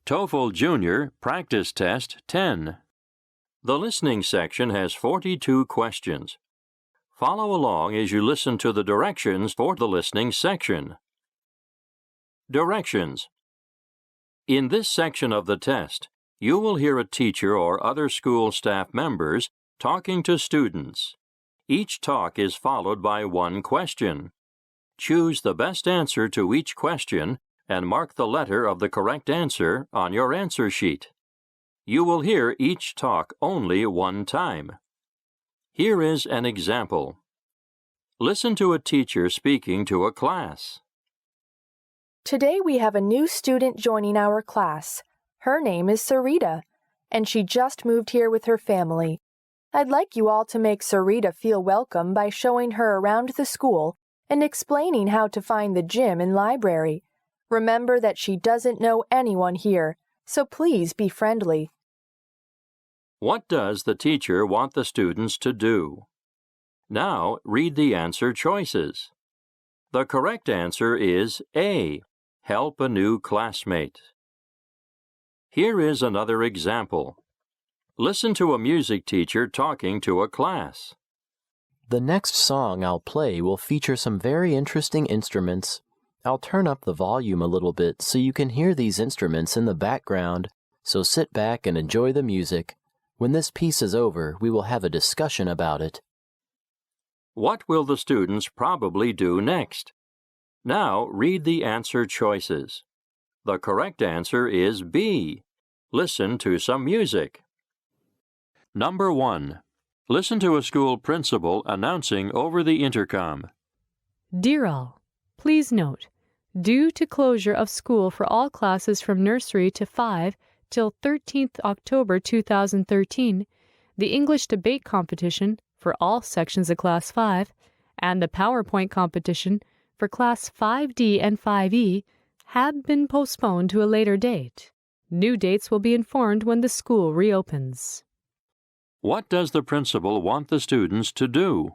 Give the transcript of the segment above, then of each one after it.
TOEFL Junior Practice Test 10. The listening section has 42 questions. Follow along as you listen to the directions for the listening section. Directions. In this section of the test, you will hear a teacher or other school staff members talking to students. Each talk is followed by one question. Choose the best answer to each question and mark the letter of the correct answer on your answer sheet. You will hear each talk only one time. Here is an example. Listen to a teacher speaking to a class. Today we have a new student joining our class. Her name is Sarita, and she just moved here with her family. I'd like you all to make Sarita feel welcome by showing her around the school and explaining how to find the gym and library. Remember that she doesn't know anyone here, so please be friendly. What does the teacher want the students to do? Now read the answer choices. The correct answer is A. Help a new classmate. Here is another example. Listen to a music teacher talking to a class. The next song I'll play will feature some very interesting instruments. I'll turn up the volume a little bit so you can hear these instruments in the background, so sit back and enjoy the music. When this piece is over, we will have a discussion about it. What will the students probably do next? Now read the answer choices. The correct answer is B. Listen to some music. Number 1. Listen to a school principal announcing over the intercom. Dear all, please note, due to closure of school for all classes from nursery to 5 till 13th October 2013, the English debate competition for all sections of Class 5 and the PowerPoint competition for Class 5D and 5E have been postponed to a later date. New dates will be informed when the school reopens. What does the principal want the students to do?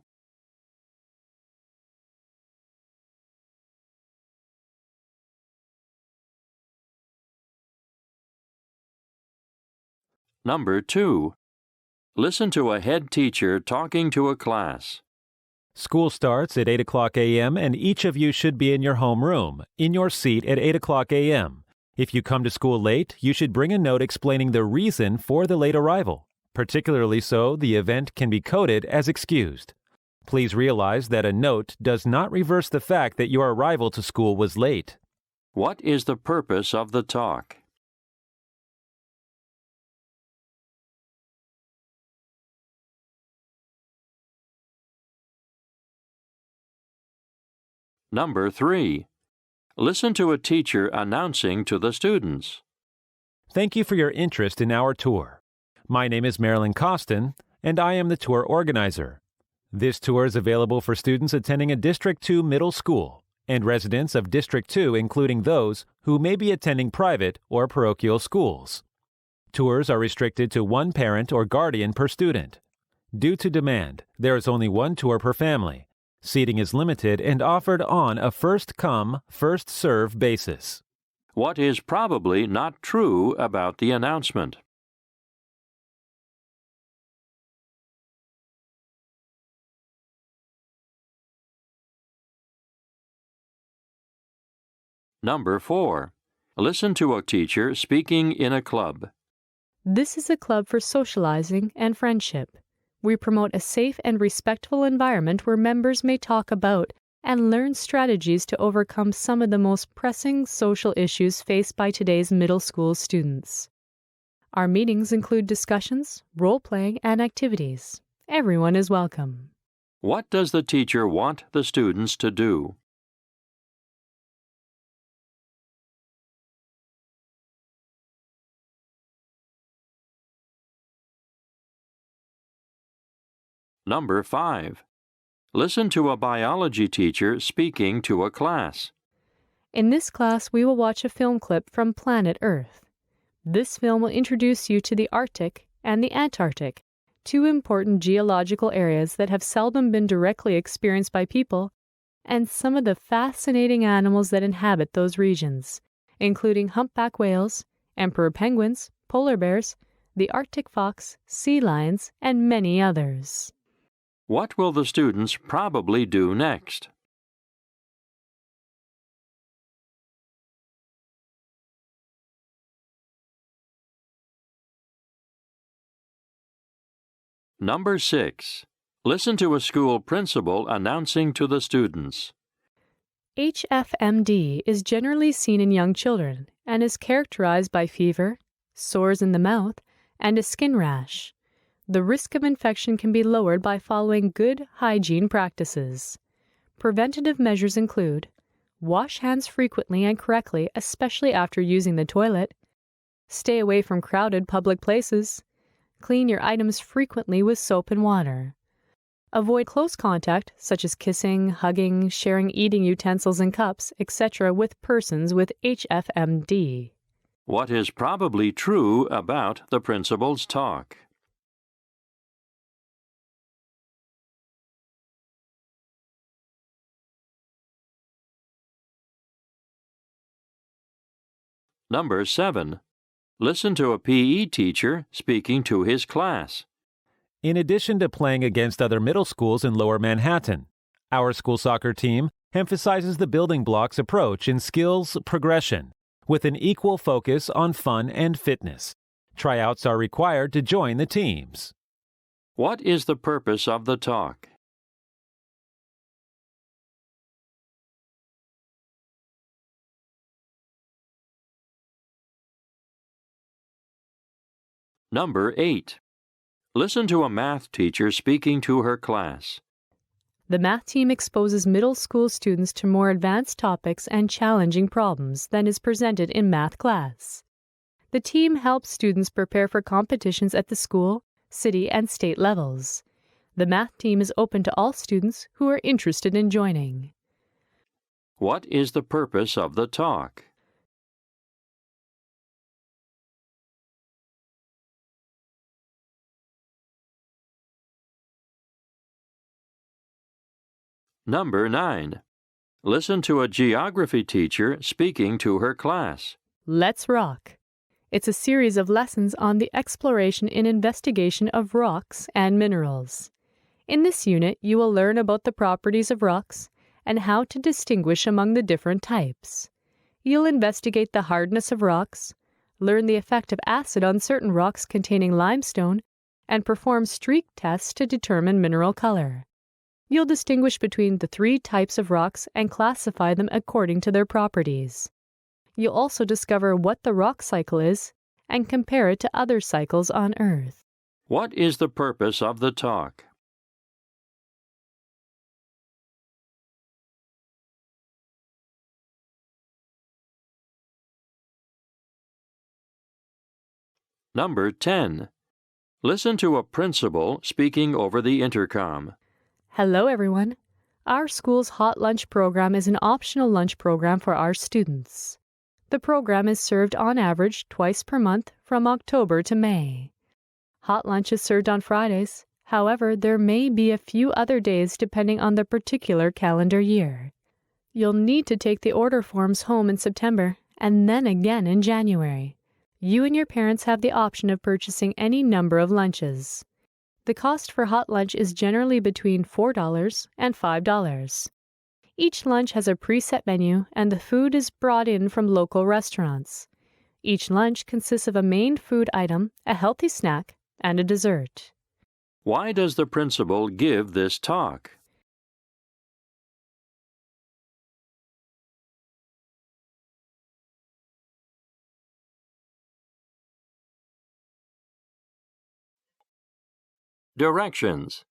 Number 2. Listen to a head teacher talking to a class. School starts at 8 o'clock a.m. and each of you should be in your homeroom, in your seat at 8 o'clock a.m. If you come to school late, you should bring a note explaining the reason for the late arrival. Particularly so, the event can be coded as excused. Please realize that a note does not reverse the fact that your arrival to school was late. What is the purpose of the talk? Number 3. Listen to a teacher announcing to the students. Thank you for your interest in our tour. My name is Marilyn Costin, and I am the tour organizer. This tour is available for students attending a District 2 middle school and residents of District 2, including those who may be attending private or parochial schools. Tours are restricted to one parent or guardian per student. Due to demand, there is only one tour per family. Seating is limited and offered on a first-come, first-served basis. What is probably not true about the announcement? Number 4. Listen to a teacher speaking in a club. This is a club for socializing and friendship. We promote a safe and respectful environment where members may talk about and learn strategies to overcome some of the most pressing social issues faced by today's middle school students. Our meetings include discussions, role-playing, and activities. Everyone is welcome. What does the teacher want the students to do? Number 5. Listen to a biology teacher speaking to a class. In this class, we will watch a film clip from Planet Earth. This film will introduce you to the Arctic and the Antarctic, two important geological areas that have seldom been directly experienced by people, and some of the fascinating animals that inhabit those regions, including humpback whales, emperor penguins, polar bears, the Arctic fox, sea lions, and many others. What will the students probably do next? Number 6. Listen to a school principal announcing to the students. HFMD is generally seen in young children and is characterized by fever, sores in the mouth, and a skin rash. The risk of infection can be lowered by following good hygiene practices. Preventative measures include wash hands frequently and correctly, especially after using the toilet, stay away from crowded public places, clean your items frequently with soap and water. Avoid close contact, such as kissing, hugging, sharing eating utensils and cups, etc., with persons with HFMD. What is probably true about the principal's talk? Number 7. Listen to a PE teacher speaking to his class. In addition to playing against other middle schools in Lower Manhattan, our school soccer team emphasizes the building blocks approach in skills progression, with an equal focus on fun and fitness. Tryouts are required to join the teams. What is the purpose of the talk? Number 8. Listen to a math teacher speaking to her class. The math team exposes middle school students to more advanced topics and challenging problems than is presented in math class. The team helps students prepare for competitions at the school, city, and state levels. The math team is open to all students who are interested in joining. What is the purpose of the talk? Number 9. Listen to a geography teacher speaking to her class. Let's Rock. It's a series of lessons on the exploration and investigation of rocks and minerals. In this unit, you will learn about the properties of rocks and how to distinguish among the different types. You'll investigate the hardness of rocks, learn the effect of acid on certain rocks containing limestone, and perform streak tests to determine mineral color. You'll distinguish between the 3 types of rocks and classify them according to their properties. You'll also discover what the rock cycle is and compare it to other cycles on Earth. What is the purpose of the talk? Number 10. Listen to a principal speaking over the intercom. Hello, everyone. Our school's Hot Lunch program is an optional lunch program for our students. The program is served on average twice per month from October to May. Hot lunch is served on Fridays. However, there may be a few other days depending on the particular calendar year. You'll need to take the order forms home in September and then again in January. You and your parents have the option of purchasing any number of lunches. The cost for hot lunch is generally between $4 and $5. Each lunch has a preset menu and the food is brought in from local restaurants. Each lunch consists of a main food item, a healthy snack, and a dessert. Why does the principal give this talk? Directions.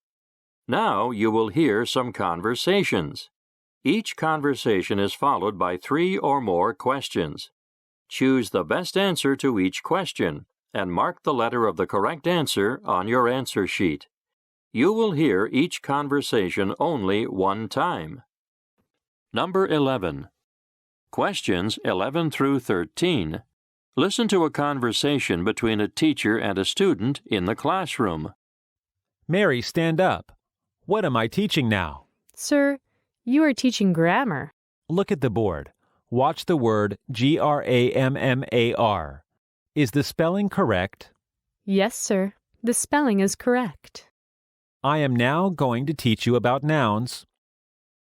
Now you will hear some conversations. Each conversation is followed by 3 or more questions. Choose the best answer to each question and mark the letter of the correct answer on your answer sheet. You will hear each conversation only one time. Number 11. Questions 11 through 13. Listen to a conversation between a teacher and a student in the classroom. Mary, stand up. What am I teaching now? Sir, you are teaching grammar. Look at the board. Watch the word grammar. Is the spelling correct? Yes, sir. The spelling is correct. I am now going to teach you about nouns.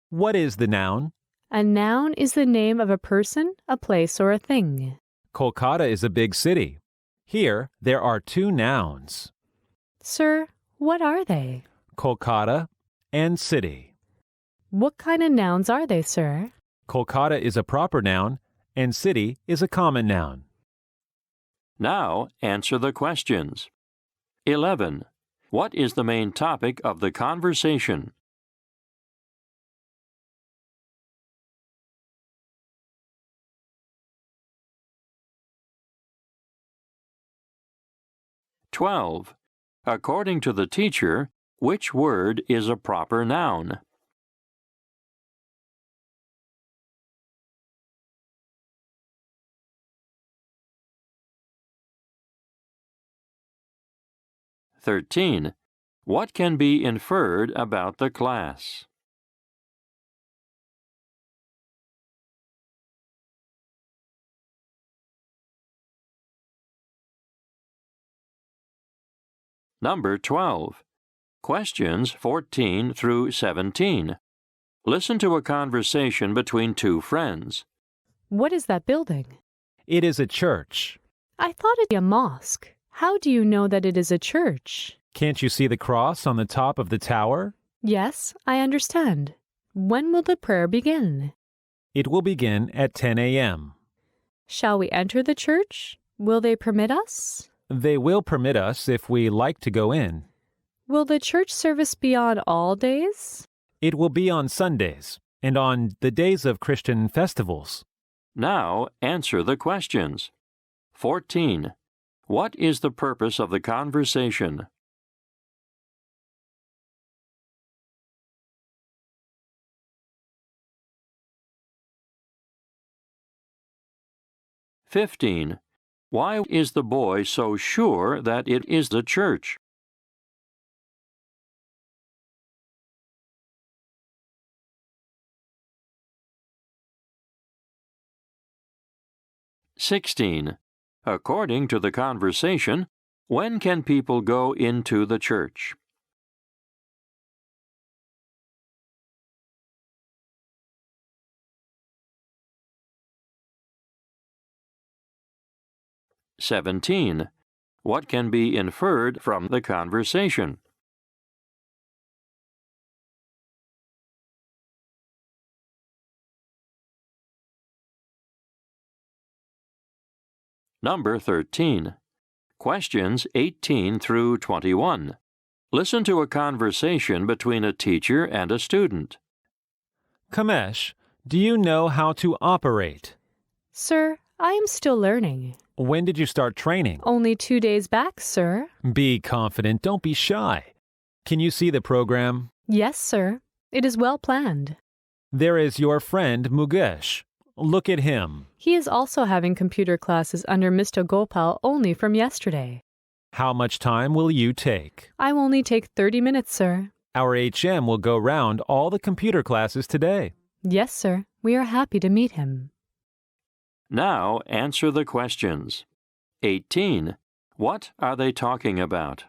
What is the noun? A noun is the name of a person, a place, or a thing. Kolkata is a big city. Here, there are two nouns. Sir, what are they? Kolkata and city. What kind of nouns are they, sir? Kolkata is a proper noun, and city is a common noun. Now, answer the questions. 11. What is the main topic of the conversation? (12) According to the teacher, which word is a proper noun? (13) What can be inferred about the class? Number 12. Questions 14 through 17. Listen to a conversation between two friends. What is that building? It is a church. I thought it was a mosque. How do you know that it is a church? Can't you see the cross on the top of the tower? Yes, I understand. When will the prayer begin? It will begin at 10 a.m. Shall we enter the church? Will they permit us? They will permit us if we like to go in. Will the church service be on all days? It will be on Sundays and on the days of Christian festivals. Now answer the questions. 14. What is the purpose of the conversation? 15. Why is the boy so sure that it is the church? 16. According to the conversation, when can people go into the church? 17. What can be inferred from the conversation? 13. Questions 18 through 21. Listen to a conversation between a teacher and a student. Kamesh, do you know how to operate? Sir, I am still learning. When did you start training? Only 2 days back, sir. Be confident, don't be shy. Can you see the program? Yes, sir. It is well planned. There is your friend Mukesh. Look at him. He is also having computer classes under Mr. Gopal only from yesterday. How much time will you take? I will only take 30 minutes, sir. Our HM will go round all the computer classes today. Yes, sir. We are happy to meet him. Now answer the questions. 18. What are they talking about?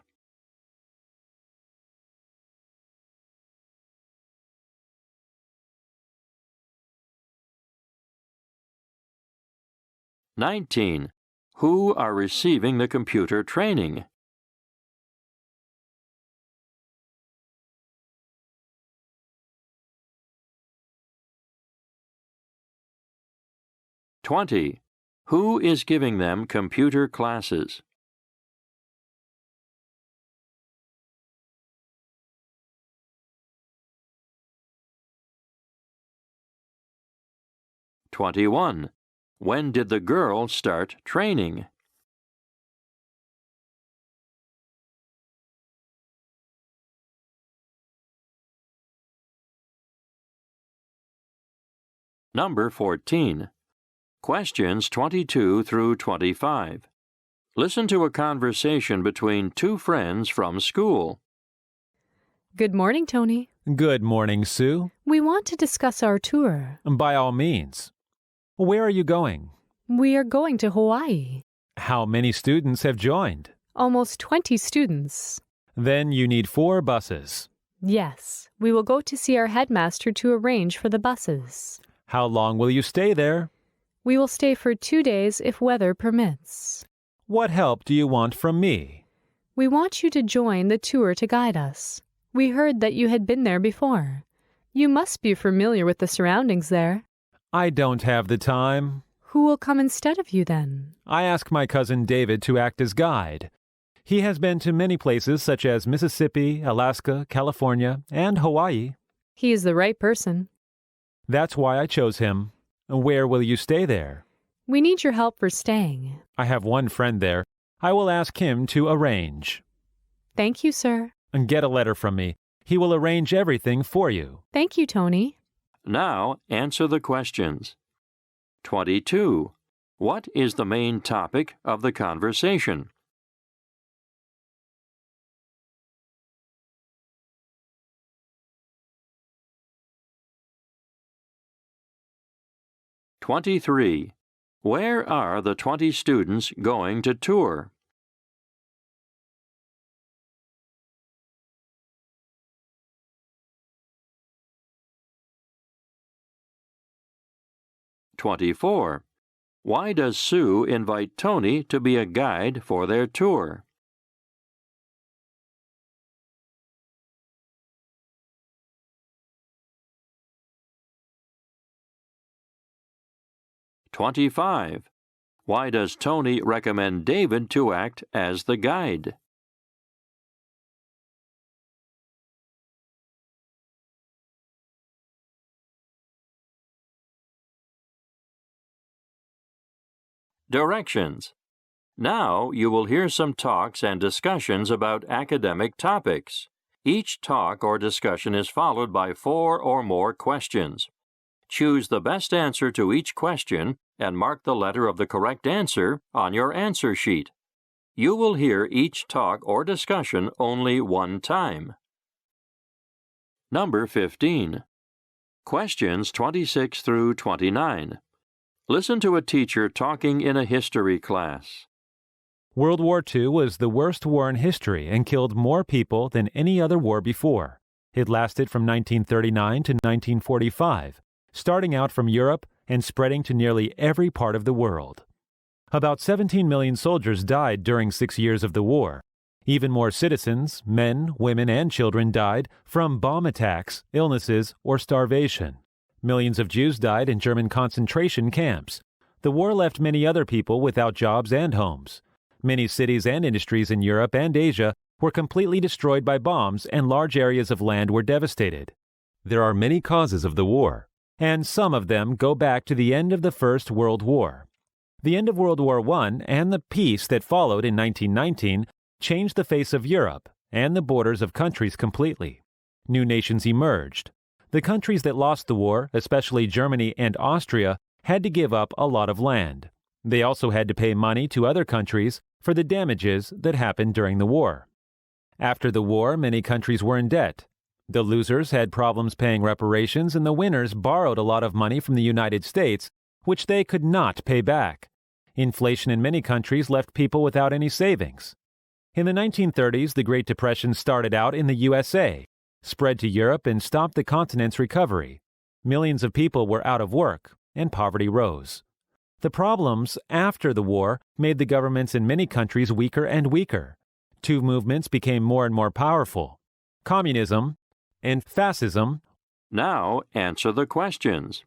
19. Who are receiving the computer training? 20. Who is giving them computer classes? 21. When did the girl start training? 14. Questions 22 through 25. Listen to a conversation between two friends from school. Good morning, Tony. Good morning, Sue. We want to discuss our tour. By all means. Where are you going? We are going to Hawaii. How many students have joined? Almost 20 students. Then you need 4 buses. Yes, we will go to see our headmaster to arrange for the buses. How long will you stay there? We will stay for 2 days if weather permits. What help do you want from me? We want you to join the tour to guide us. We heard that you had been there before. You must be familiar with the surroundings there. I don't have the time. Who will come instead of you then? I asked my cousin David to act as guide. He has been to many places such as Mississippi, Alaska, California, and Hawaii. He is the right person. That's why I chose him. Where will you stay there? We need your help for staying. I have one friend there. I will ask him to arrange. Thank you, sir. And get a letter from me. He will arrange everything for you. Thank you, Tony. Now answer the questions. 22. What is the main topic of the conversation? (23) Where are the 20 students going to tour? (24) Why does Sue invite Tony to be a guide for their tour? (25) Why does Tony recommend David to act as the guide? Directions. Now you will hear some talks and discussions about academic topics. Each talk or discussion is followed by 4 or more questions. Choose the best answer to each question and mark the letter of the correct answer on your answer sheet. You will hear each talk or discussion only one time. Number 15. Questions 26 through 29. Listen to a teacher talking in a history class. World War II was the worst war in history and killed more people than any other war before. It lasted from 1939 to 1945, starting out from Europe and spreading to nearly every part of the world. About 17 million soldiers died during 6 years of the war. Even more citizens, men, women, and children died from bomb attacks, illnesses, or starvation. Millions of Jews died in German concentration camps. The war left many other people without jobs and homes. Many cities and industries in Europe and Asia were completely destroyed by bombs, and large areas of land were devastated. There are many causes of the war, and some of them go back to the end of the First World War. The end of World War I and the peace that followed in 1919 changed the face of Europe and the borders of countries completely. New nations emerged. The countries that lost the war, especially Germany and Austria, had to give up a lot of land. They also had to pay money to other countries for the damages that happened during the war. After the war, many countries were in debt. The losers had problems paying reparations, and the winners borrowed a lot of money from the United States, which they could not pay back. Inflation in many countries left people without any savings. In the 1930s, the Great Depression started out in the USA, spread to Europe, and stopped the continent's recovery. Millions of people were out of work, and poverty rose. The problems after the war made the governments in many countries weaker and weaker. 2 movements became more and more powerful: communism and fascism. Now answer the questions.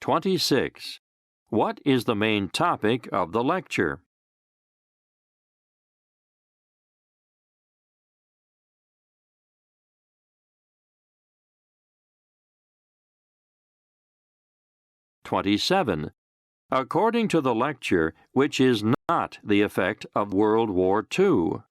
26. What is the main topic of the lecture? (27) According to the lecture, which is not the effect of World War II?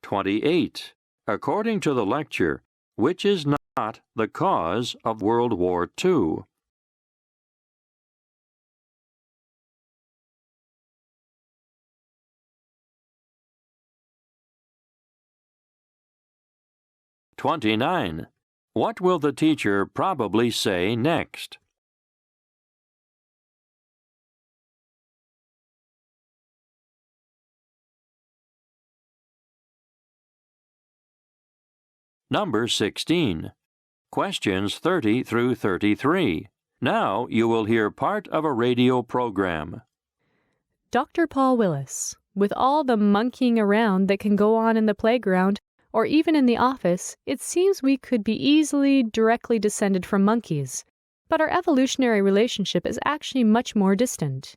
(28) According to the lecture, which is not the cause of World War II? 29. What will the teacher probably say next? Number 16. Questions 30 through 33. Now you will hear part of a radio program. Dr. Paul Willis, with all the monkeying around that can go on in the playground or even in the office, it seems we could be easily directly descended from monkeys. But our evolutionary relationship is actually much more distant.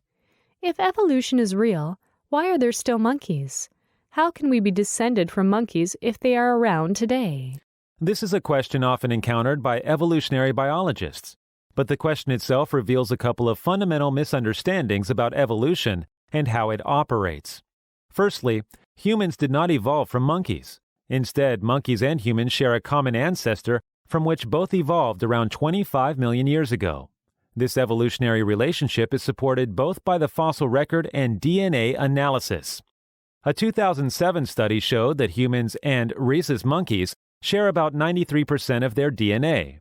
If evolution is real, why are there still monkeys? How can we be descended from monkeys if they are around today? This is a question often encountered by evolutionary biologists, but the question itself reveals a couple of fundamental misunderstandings about evolution and how it operates. Firstly, humans did not evolve from monkeys. Instead, monkeys and humans share a common ancestor from which both evolved around 25 million years ago. This evolutionary relationship is supported both by the fossil record and DNA analysis. A 2007 study showed that humans and rhesus monkeys share about 93% of their DNA.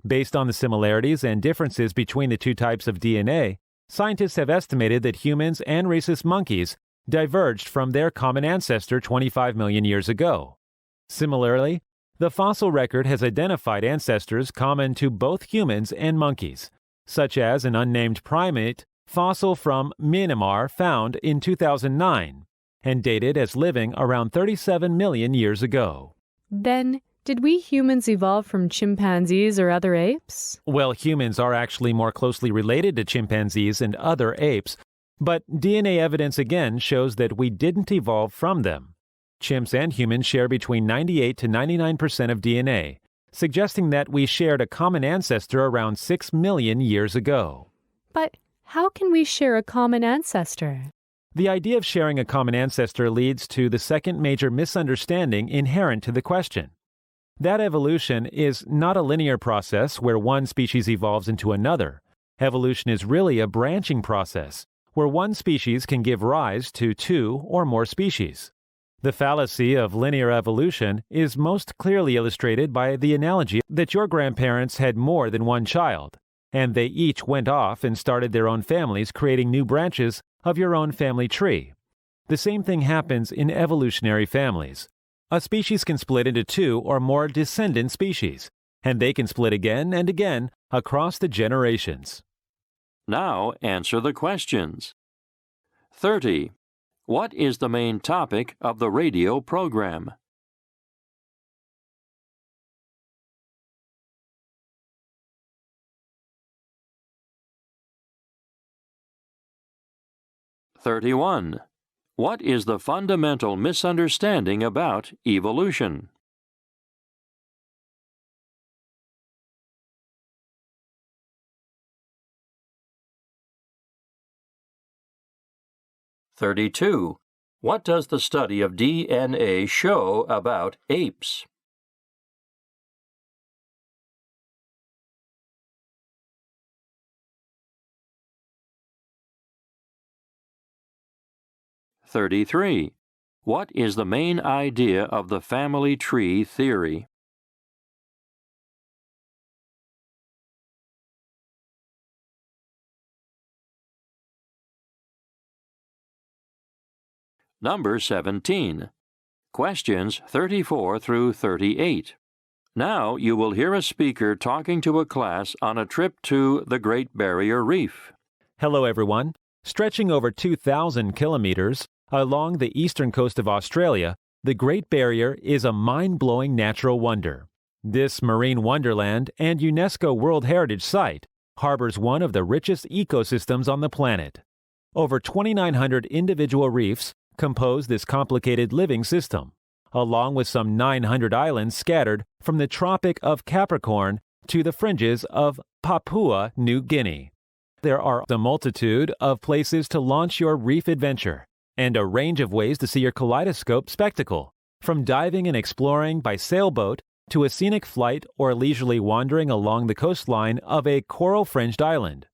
Based on the similarities and differences between the two types of DNA, scientists have estimated that humans and rhesus monkeys diverged from their common ancestor 25 million years ago. Similarly, the fossil record has identified ancestors common to both humans and monkeys, such as an unnamed primate fossil from Myanmar found in 2009 and dated as living around 37 million years ago. Then, did we humans evolve from chimpanzees or other apes? Well, humans are actually more closely related to chimpanzees and other apes, but DNA evidence again shows that we didn't evolve from them. Chimps and humans share between 98 to 99% of DNA, suggesting that we shared a common ancestor around 6 million years ago. But how can we share a common ancestor? The idea of sharing a common ancestor leads to the second major misunderstanding inherent to the question. That evolution is not a linear process where one species evolves into another. Evolution is really a branching process, where one species can give rise to two or more species. The fallacy of linear evolution is most clearly illustrated by the analogy that your grandparents had more than one child, and they each went off and started their own families, creating new branches of your own family tree. The same thing happens in evolutionary families. A species can split into two or more descendant species, and they can split again and again across the generations. Now answer the questions. 30. What is the main topic of the radio program? (31) What is the fundamental misunderstanding about evolution? (32) What does the study of DNA show about apes? (33) What is the main idea of the family tree theory? Number 17. Questions 34 through 38. Now you will hear a speaker talking to a class on a trip to the Great Barrier Reef. Hello, everyone. Stretching over 2,000 kilometers along the eastern coast of Australia, the Great Barrier is a mind-blowing natural wonder. This marine wonderland and UNESCO World Heritage Site harbors one of the richest ecosystems on the planet. Over 2,900 individual reefs compose this complicated living system, along with some 900 islands scattered from the Tropic of Capricorn to the fringes of Papua New Guinea. There are a multitude of places to launch your reef adventure, and a range of ways to see your kaleidoscope spectacle, from diving and exploring by sailboat to a scenic flight or leisurely wandering along the coastline of a coral-fringed island.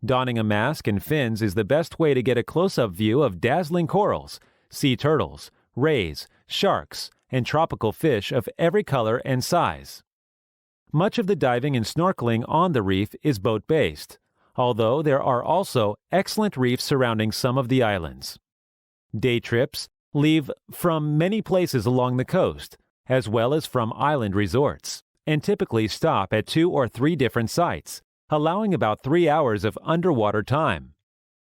Donning a mask and fins is the best way to get a close-up view of dazzling corals, sea turtles, rays, sharks, and tropical fish of every color and size. Much of the diving and snorkeling on the reef is boat-based, although there are also excellent reefs surrounding some of the islands. Day trips leave from many places along the coast, as well as from island resorts, and typically stop at 2 or 3 different sites, allowing about 3 hours of underwater time.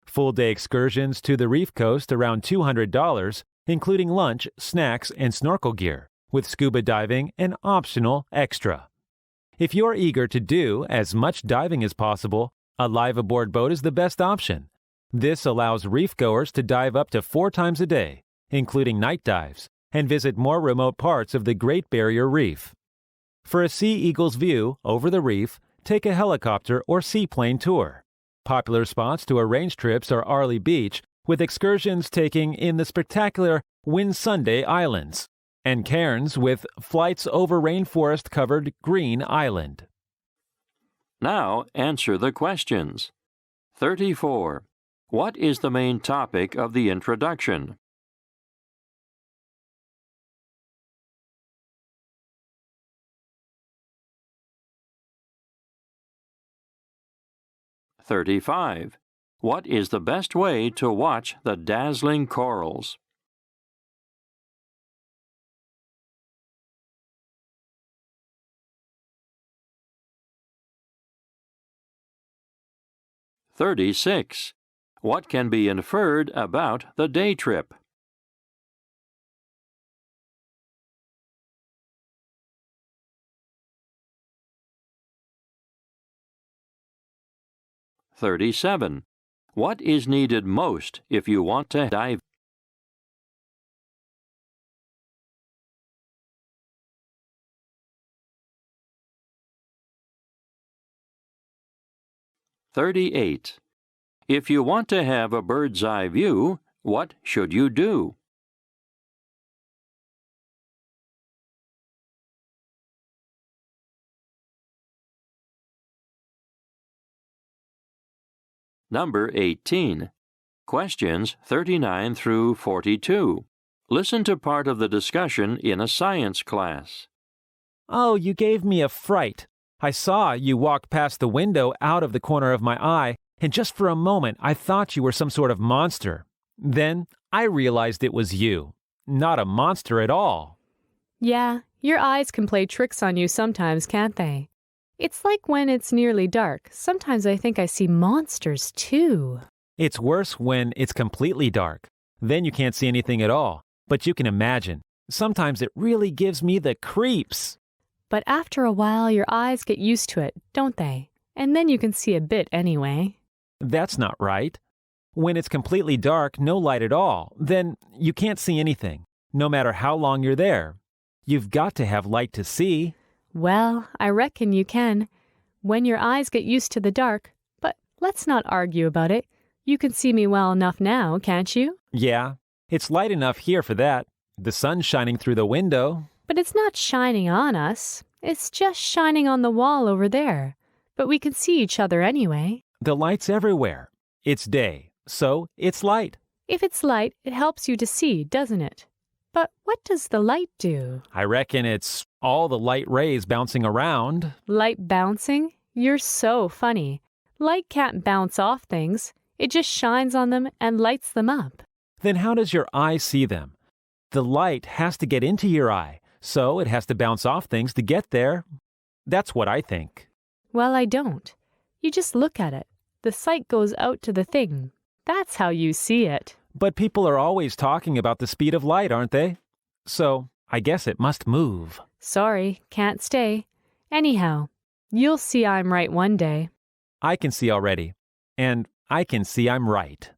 Full-day excursions to the reef coast around $200, including lunch, snacks, and snorkel gear, with scuba diving an optional extra. If you're eager to do as much diving as possible, a live-aboard boat is the best option. This allows reef-goers to dive up to 4 times a day, including night dives, and visit more remote parts of the Great Barrier Reef. For a Sea Eagle's view over the reef, take a helicopter or seaplane tour. Popular spots to arrange trips are Arley Beach, with excursions taking in the spectacular Whitsunday Islands, and Cairns with flights over rainforest-covered Green Island. Now answer the questions. 34. What is the main topic of the introduction? 35. What is the best way to watch the dazzling corals? 36. What can be inferred about the day trip? 37. What is needed most if you want to dive? 38. If you want to have a bird's eye view, what should you do? 18. Questions 39 through 42. Listen to part of the discussion in a science class. Oh, you gave me a fright. I saw you walk past the window out of the corner of my eye, and just for a moment I thought you were some sort of monster. Then I realized it was you, not a monster at all. Yeah, your eyes can play tricks on you sometimes, can't they? It's like when it's nearly dark. Sometimes I think I see monsters, too. It's worse when it's completely dark. Then you can't see anything at all. But you can imagine. Sometimes it really gives me the creeps. But after a while, your eyes get used to it, don't they? And then you can see a bit anyway. That's not right. When it's completely dark, no light at all, then you can't see anything, no matter how long you're there. You've got to have light to see. Well, I reckon you can, when your eyes get used to the dark. But let's not argue about it. You can see me well enough now, can't you? Yeah, it's light enough here for that. The sun's shining through the window. But it's not shining on us. It's just shining on the wall over there. But we can see each other anyway. The light's everywhere. It's day, so it's light. If it's light, it helps you to see, doesn't it? But what does the light do? I reckon it's all the light rays bouncing around. Light bouncing? You're so funny. Light can't bounce off things. It just shines on them and lights them up. Then how does your eye see them? The light has to get into your eye, so it has to bounce off things to get there. That's what I think. Well, I don't. You just look at it. The sight goes out to the thing. That's how you see it. But people are always talking about the speed of light, aren't they? So I guess it must move. Sorry, can't stay. Anyhow, you'll see I'm right one day. I can see already. And I can see I'm right.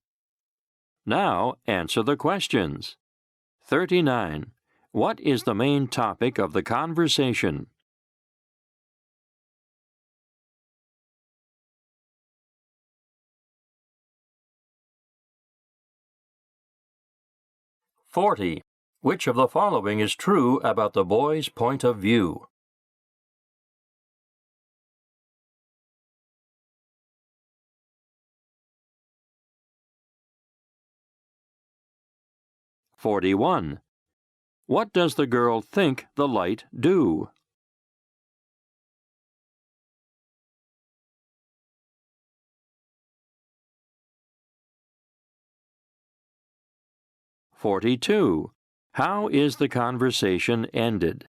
Now answer the questions. 39. What is the main topic of the conversation? 40. Which of the following is true about the boy's point of view? 41. What does the girl think the light do? (42) How is the conversation ended?